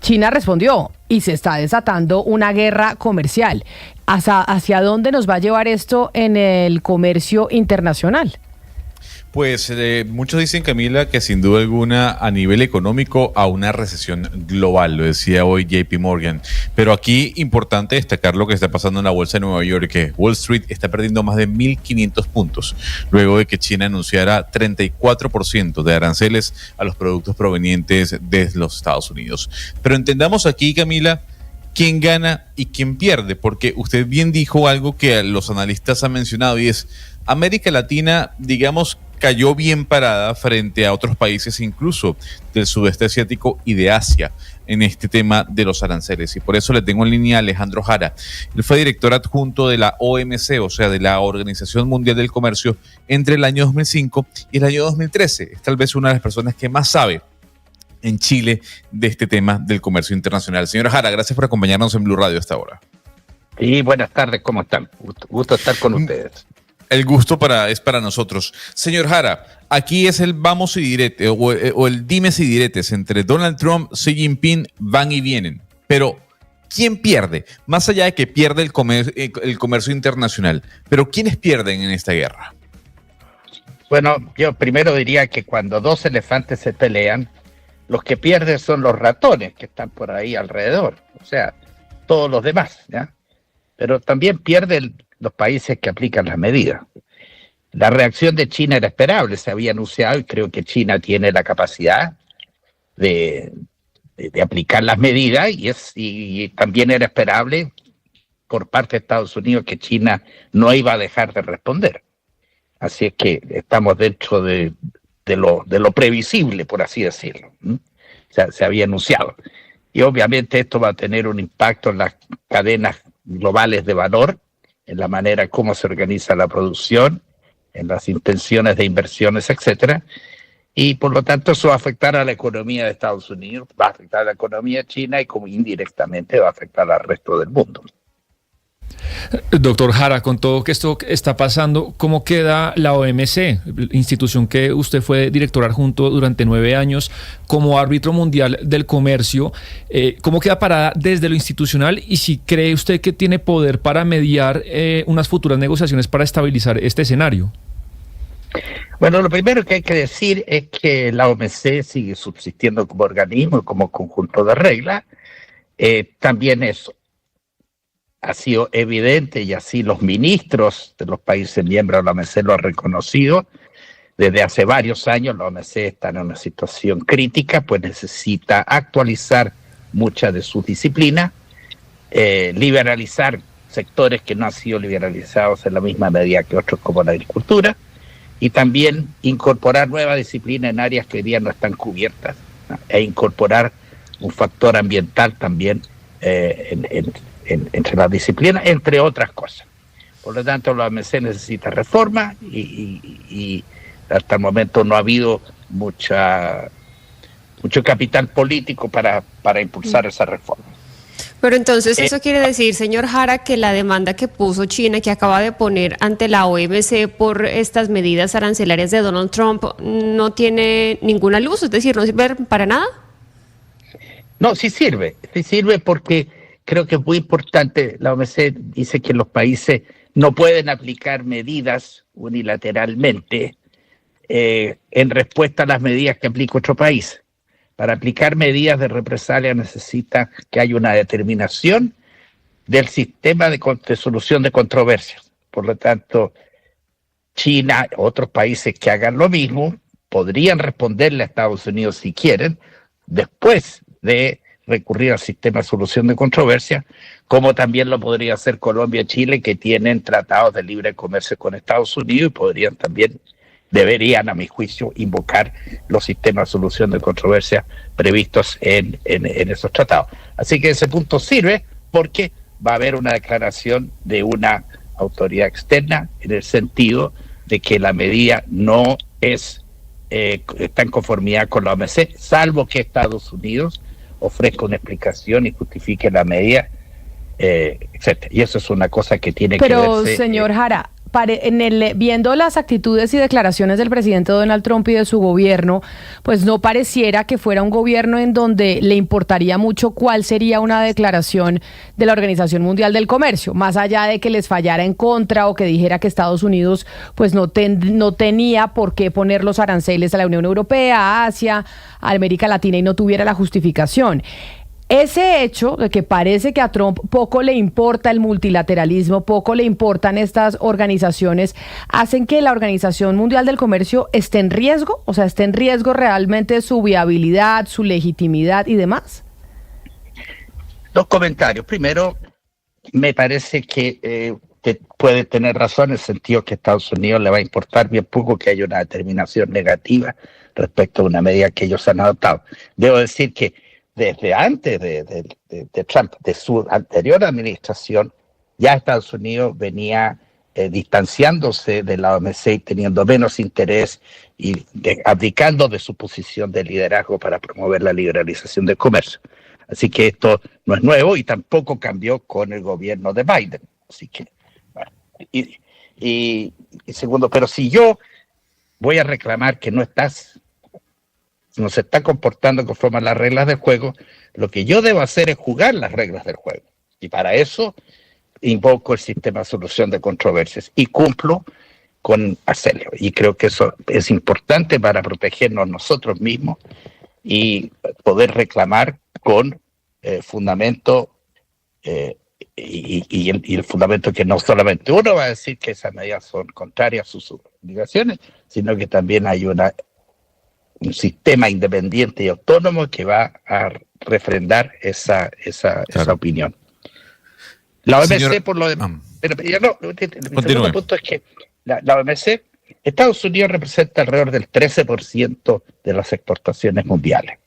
China respondió y se está desatando una guerra comercial. ¿Hacia dónde nos va a llevar esto en el comercio internacional? Pues muchos dicen, Camila, que sin duda alguna a nivel económico a una recesión global, lo decía hoy JP Morgan. Pero aquí importante destacar lo que está pasando en la bolsa de Nueva York, que Wall Street está perdiendo más de 1.500 puntos luego de que China anunciara 34% de aranceles a los productos provenientes de los Estados Unidos. Pero entendamos aquí, Camila, quién gana y quién pierde, porque usted bien dijo algo que los analistas han mencionado y es América Latina, digamos, cayó bien parada frente a otros países, incluso del sudeste asiático y de Asia, en este tema de los aranceles. Y por eso le tengo en línea a Alejandro Jara. Él fue director adjunto de la OMC, o sea, de la Organización Mundial del Comercio, entre el año 2005 y el año 2013. Es tal vez una de las personas que más sabe en Chile de este tema del comercio internacional. Señor Jara, gracias por acompañarnos en Blue Radio hasta ahora. Sí, buenas tardes, ¿cómo están? Gusto estar con ustedes. El gusto es para nosotros. Señor Jara, aquí es el vamos y direte, o el dimes y diretes entre Donald Trump, Xi Jinping, van y vienen. Pero, ¿quién pierde? Más allá de que pierde el comercio internacional, pero ¿quiénes pierden en esta guerra? Bueno, yo primero diría que cuando dos elefantes se pelean, los que pierden son los ratones que están por ahí alrededor, o sea, todos los demás, ¿ya? Pero también pierden los países que aplican las medidas. La reacción de China era esperable, se había anunciado y creo que China tiene la capacidad de aplicar las medidas y también era esperable por parte de Estados Unidos que China no iba a dejar de responder. Así es que estamos dentro de lo previsible, por así decirlo. Se había anunciado. Y obviamente esto va a tener un impacto en las cadenas globales de valor, en la manera como se organiza la producción, en las intenciones de inversiones, etcétera, y por lo tanto eso va a afectar a la economía de Estados Unidos, va a afectar a la economía china y como indirectamente va a afectar al resto del mundo. Doctor Jara, con todo que esto está pasando, ¿cómo queda la OMC, institución que usted fue director adjunto durante 9 años como árbitro mundial del comercio? ¿Cómo queda parada desde lo institucional y si cree usted que tiene poder para mediar unas futuras negociaciones para estabilizar este escenario? Bueno, lo primero que hay que decir es que la OMC sigue subsistiendo como organismo, como conjunto de reglas. También ha sido evidente y así los ministros de los países miembros de la OMC lo han reconocido. Desde hace varios años la OMC está en una situación crítica, pues necesita actualizar muchas de sus disciplinas, liberalizar sectores que no han sido liberalizados en la misma medida que otros como la agricultura, y también incorporar nuevas disciplinas en áreas que hoy día no están cubiertas, ¿no? E incorporar un factor ambiental también entre las disciplinas, entre otras cosas. Por lo tanto, la OMC necesita reforma y hasta el momento no ha habido mucho capital político para impulsar esa reforma. Pero entonces eso quiere decir, señor Jara, que la demanda que puso China, que acaba de poner ante la OMC por estas medidas arancelarias de Donald Trump, no tiene ninguna luz, es decir, no sirve para nada. No, sí sirve porque creo que es muy importante. La OMC dice que los países no pueden aplicar medidas unilateralmente en respuesta a las medidas que aplica otro país. Para aplicar medidas de represalia necesita que haya una determinación del sistema de solución de controversias. Por lo tanto, China, otros países que hagan lo mismo, podrían responderle a Estados Unidos si quieren, después de recurrir al sistema de solución de controversia, como también lo podría hacer Colombia y Chile, que tienen tratados de libre comercio con Estados Unidos y deberían, a mi juicio, invocar los sistemas de solución de controversia previstos en esos tratados. Así que ese punto sirve porque va a haber una declaración de una autoridad externa en el sentido de que la medida no está en conformidad con la OMC, salvo que Estados Unidos ofrezca una explicación y justifique la medida, etcétera. Y eso es una cosa que tiene que verse. Pero, señor Jara, viendo las actitudes y declaraciones del presidente Donald Trump y de su gobierno, pues no pareciera que fuera un gobierno en donde le importaría mucho cuál sería una declaración de la Organización Mundial del Comercio, más allá de que les fallara en contra o que dijera que Estados Unidos pues no tenía por qué poner los aranceles a la Unión Europea, a Asia, a América Latina y no tuviera la justificación. Ese hecho de que parece que a Trump poco le importa el multilateralismo, poco le importan estas organizaciones, hacen que la Organización Mundial del Comercio esté en riesgo, o sea, esté en riesgo realmente su viabilidad, su legitimidad y demás. Dos comentarios. Primero, me parece que puede tener razón en el sentido que a Estados Unidos le va a importar bien poco que haya una determinación negativa respecto a una medida que ellos han adoptado. Debo decir que desde antes de Trump, de su anterior administración, ya Estados Unidos venía distanciándose de la OMC y teniendo menos interés y abdicando de su posición de liderazgo para promover la liberalización del comercio. Así que esto no es nuevo y tampoco cambió con el gobierno de Biden. Así que, bueno, y segundo, pero si yo voy a reclamar que no se está comportando conforme a las reglas del juego, lo que yo debo hacer es jugar las reglas del juego. Y para eso invoco el sistema de solución de controversias y cumplo con hacerlo. Y creo que eso es importante para protegernos nosotros mismos y poder reclamar con fundamento y el fundamento que no solamente uno va a decir que esas medidas son contrarias a sus obligaciones, sino que también hay un sistema independiente y autónomo que va a refrendar esa opinión. La OMC, por lo demás, pero ya no, el segundo punto es que la OMC, Estados Unidos representa alrededor del 13% de las exportaciones mundiales.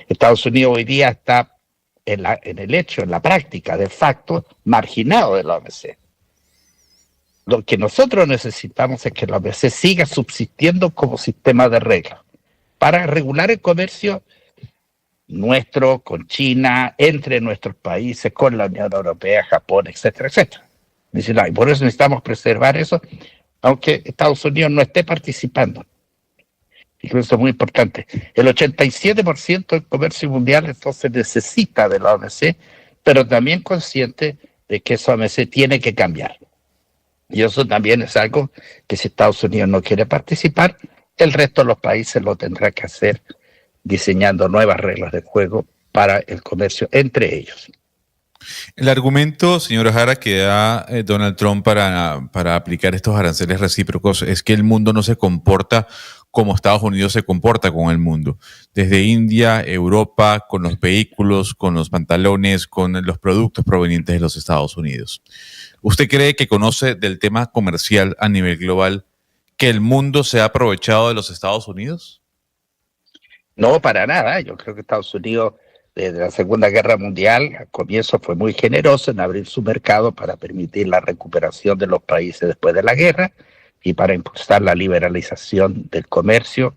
Estados Unidos hoy día está en la práctica, de facto, marginado de la OMC. Lo que nosotros necesitamos es que la OMC siga subsistiendo como sistema de reglas para regular el comercio nuestro con China, entre nuestros países, con la Unión Europea, Japón, etcétera, etcétera. Y por eso necesitamos preservar eso, aunque Estados Unidos no esté participando. Y creo que eso es muy importante. El 87% del comercio mundial entonces necesita de la OMC, pero también consciente de que esa OMC tiene que cambiar. Y eso también es algo que si Estados Unidos no quiere participar, el resto de los países lo tendrá que hacer diseñando nuevas reglas de juego para el comercio entre ellos. El argumento, señora Jara, que da Donald Trump para aplicar estos aranceles recíprocos es que el mundo no se comporta como Estados Unidos se comporta con el mundo. Desde India, Europa, con los vehículos, con los pantalones, con los productos provenientes de los Estados Unidos. ¿Usted cree que conoce del tema comercial a nivel global que el mundo se ha aprovechado de los Estados Unidos? No, para nada. Yo creo que Estados Unidos, desde la Segunda Guerra Mundial, al comienzo fue muy generoso en abrir su mercado para permitir la recuperación de los países después de la guerra y para impulsar la liberalización del comercio.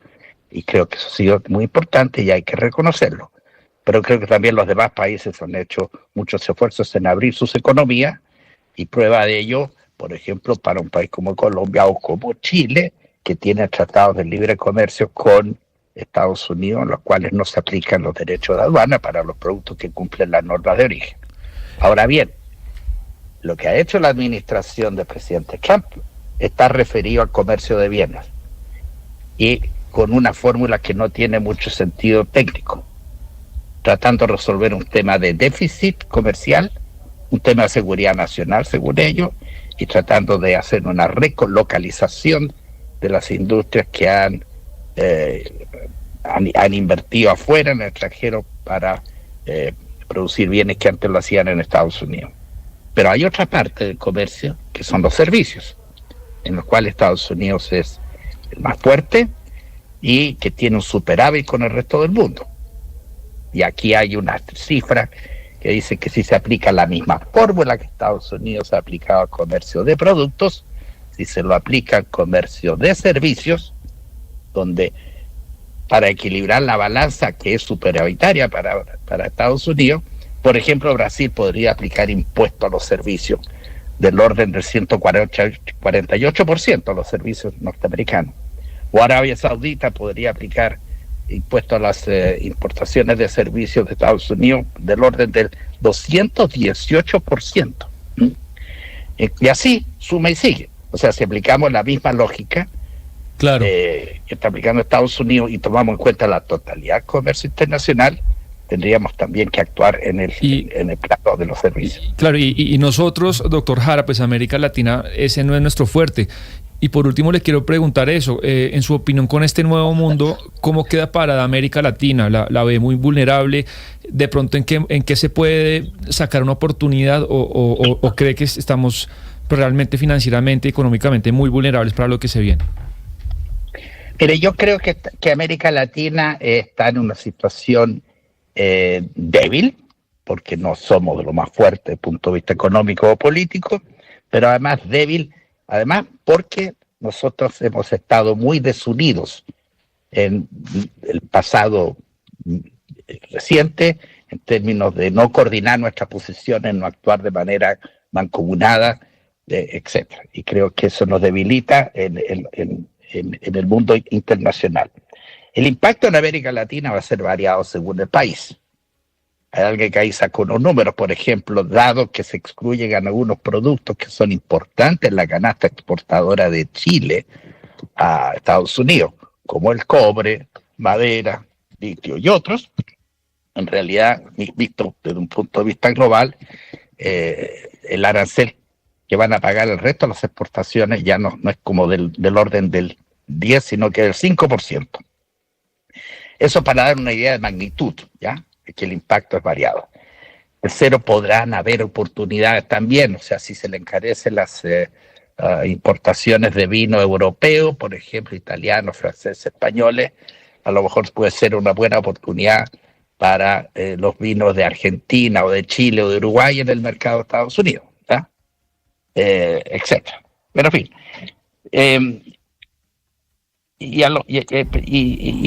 Y creo que eso ha sido muy importante y hay que reconocerlo. Pero creo que también los demás países han hecho muchos esfuerzos en abrir sus economías y prueba de ello, por ejemplo, para un país como Colombia o como Chile, que tiene tratados de libre comercio con Estados Unidos, en los cuales no se aplican los derechos de aduana para los productos que cumplen las normas de origen. Ahora bien, lo que ha hecho la administración del presidente Trump está referido al comercio de bienes y con una fórmula que no tiene mucho sentido técnico, tratando de resolver un tema de déficit comercial, un tema de seguridad nacional, según ellos, y tratando de hacer una relocalización de las industrias que han invertido afuera, en el extranjero, para producir bienes que antes lo hacían en Estados Unidos. Pero hay otra parte del comercio, que son los servicios, en los cuales Estados Unidos es el más fuerte y que tiene un superávit con el resto del mundo. Y aquí hay una cifra que dice que si se aplica la misma fórmula que Estados Unidos ha aplicado al comercio de productos, si se lo aplica al comercio de servicios, donde para equilibrar la balanza que es superavitaria para Estados Unidos, por ejemplo, Brasil podría aplicar impuestos a los servicios del orden del 148% a los servicios norteamericanos. O Arabia Saudita podría aplicar impuestos a las importaciones de servicios de Estados Unidos del orden del 218%. Y así suma y sigue. O sea, si aplicamos la misma lógica Claro. que está aplicando Estados Unidos y tomamos en cuenta la totalidad del comercio internacional, tendríamos también que actuar en el plano de los servicios. Claro, y nosotros, doctor Jara, pues América Latina, ese no es nuestro fuerte. Y por último le quiero preguntar eso, en su opinión con este nuevo mundo, ¿cómo queda parada América Latina? ¿La ve muy vulnerable? ¿De pronto en qué se puede sacar una oportunidad o cree que estamos realmente financieramente, económicamente muy vulnerables para lo que se viene? Mire, yo creo que América Latina está en una situación débil, porque no somos de lo más fuerte desde el punto de vista económico o político, pero además débil, porque nosotros hemos estado muy desunidos en el pasado reciente, en términos de no coordinar nuestras posiciones, no actuar de manera mancomunada, etcétera. Y creo que eso nos debilita en el mundo internacional. El impacto en América Latina va a ser variado según el país. Hay alguien que ahí sacó unos números, por ejemplo, dado que se excluyen algunos productos que son importantes en la canasta exportadora de Chile a Estados Unidos, como el cobre, madera, litio y otros. En realidad, visto desde un punto de vista global, el arancel que van a pagar el resto de las exportaciones ya no es como del orden del 10, sino que del 5%. Eso para dar una idea de magnitud, ¿ya? Que el impacto es variado. Tercero, podrán haber oportunidades también, o sea, si se le encarecen las importaciones de vino europeo, por ejemplo, italianos, franceses, españoles, a lo mejor puede ser una buena oportunidad para los vinos de Argentina o de Chile o de Uruguay en el mercado de Estados Unidos, ¿ya? Etcétera. Pero en fin, y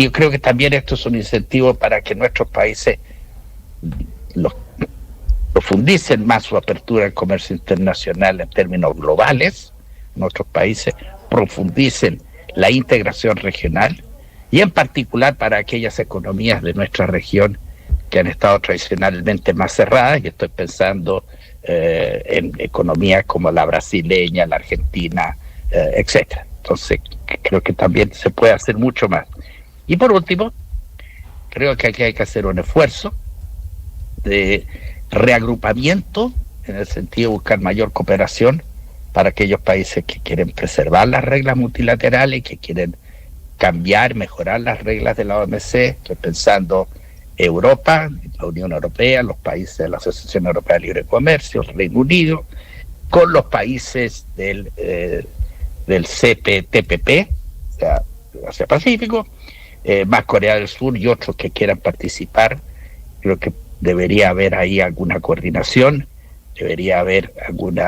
yo creo que también esto es un incentivo para que nuestros países profundicen más su apertura al comercio internacional en términos globales, nuestros países profundicen la integración regional y en particular para aquellas economías de nuestra región que han estado tradicionalmente más cerradas, y estoy pensando en economías como la brasileña, la argentina, etcétera. Entonces, creo que también se puede hacer mucho más. Y por último, creo que aquí hay que hacer un esfuerzo de reagrupamiento, en el sentido de buscar mayor cooperación para aquellos países que quieren preservar las reglas multilaterales, que quieren cambiar, mejorar las reglas de la OMC. Estoy pensando Europa, la Unión Europea, los países de la Asociación Europea de Libre Comercio, el Reino Unido, con los países del CPTPP, o sea, Asia Pacífico, más Corea del Sur y otros que quieran participar. Creo que debería haber ahí alguna coordinación, debería haber algún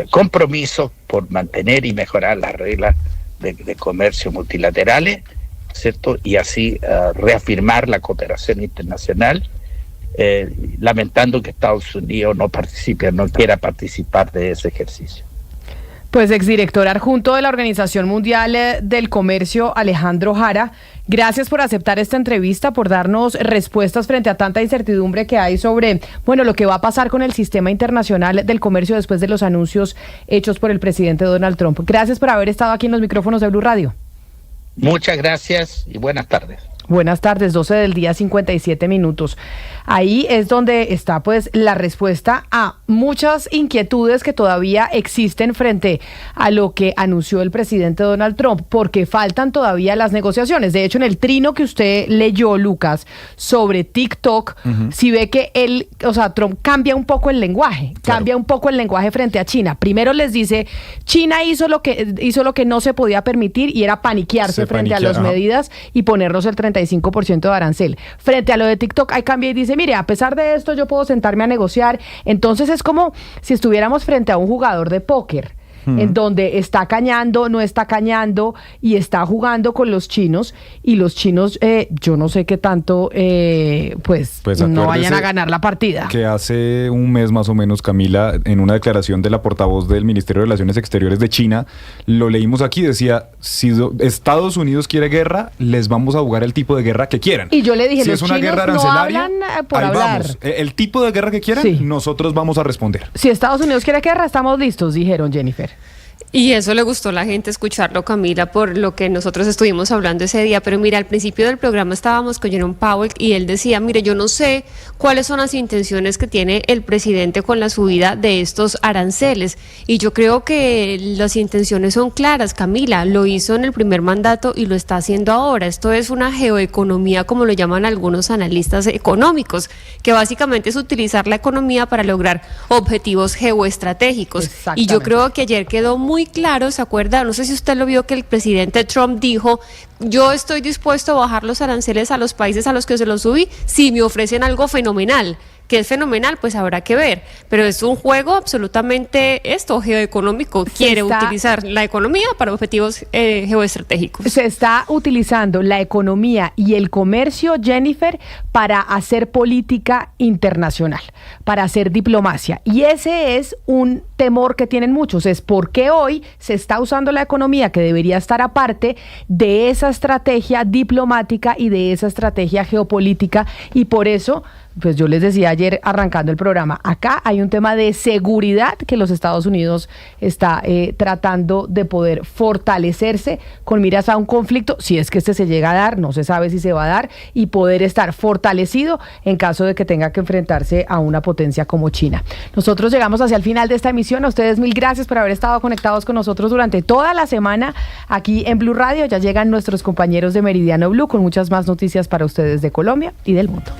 compromiso por mantener y mejorar las reglas de comercio multilaterales, ¿cierto? Y así reafirmar la cooperación internacional, lamentando que Estados Unidos no quiera participar de ese ejercicio. Pues exdirector adjunto de la Organización Mundial del Comercio, Alejandro Jara, gracias por aceptar esta entrevista, por darnos respuestas frente a tanta incertidumbre que hay sobre, lo que va a pasar con el sistema internacional del comercio después de los anuncios hechos por el presidente Donald Trump. Gracias por haber estado aquí en los micrófonos de Blue Radio. Muchas gracias y buenas tardes. Buenas tardes, 12 del día, 57 minutos. Ahí es donde está pues la respuesta a muchas inquietudes que todavía existen frente a lo que anunció el presidente Donald Trump, porque faltan todavía las negociaciones. De hecho, en el trino que usted leyó, Lucas, sobre TikTok, si ve que Trump cambia un poco el lenguaje, frente a China. Primero les dice, China hizo lo que no se podía permitir y era paniquearse frente a las medidas y ponernos el 35% de arancel. Frente a lo de TikTok, ahí cambia y dice, mire, a pesar de esto yo puedo sentarme a negociar. Entonces es como si estuviéramos frente a un jugador de póker en donde está cañando, no está cañando y está jugando con los chinos, y los chinos yo no sé qué tanto pues no vayan a ganar la partida. Que hace un mes más o menos, Camila, en una declaración de la portavoz del Ministerio de Relaciones Exteriores de China, lo leímos aquí, decía, si Estados Unidos quiere guerra, les vamos a jugar el tipo de guerra que quieran. Y yo le dije, si los es una chinos guerra no arancelaria, hablan por ahí hablar. vamos. El tipo de guerra que quieran, Sí. nosotros vamos a responder. Si Estados Unidos quiere guerra, estamos listos, dijeron, Jennifer. Y eso le gustó a la gente escucharlo, Camila, por lo que nosotros estuvimos hablando ese día. Pero mira, al principio del programa estábamos con Jerome Powell y él decía, mire, yo no sé cuáles son las intenciones que tiene el presidente con la subida de estos aranceles. Y yo creo que las intenciones son claras, Camila. Lo hizo en el primer mandato y lo está haciendo ahora. Esto es una geoeconomía, como lo llaman algunos analistas económicos, que básicamente es utilizar la economía para lograr objetivos geoestratégicos. Y yo creo que ayer quedó muy claro, ¿se acuerda? No sé si usted lo vio, que el presidente Trump dijo, yo estoy dispuesto a bajar los aranceles a los países a los que se los subí si me ofrecen algo fenomenal. Que es fenomenal, pues habrá que ver. Pero es un juego absolutamente geoeconómico. Quiere utilizar la economía para objetivos geoestratégicos. Se está utilizando la economía y el comercio, Jennifer, para hacer política internacional, para hacer diplomacia. Y ese es un temor que tienen muchos, es por qué hoy se está usando la economía, que debería estar aparte de esa estrategia diplomática y de esa estrategia geopolítica, y por eso, pues yo les decía ayer arrancando el programa, acá hay un tema de seguridad que los Estados Unidos está tratando de poder fortalecerse con miras a un conflicto, si es que este se llega a dar, no se sabe si se va a dar, y poder estar fortalecido en caso de que tenga que enfrentarse a una potencia como China. Nosotros llegamos hacia el final de esta emisión. A ustedes mil gracias por haber estado conectados con nosotros durante toda la semana aquí en Blue Radio. Ya llegan nuestros compañeros de Meridiano Blue con muchas más noticias para ustedes de Colombia y del mundo.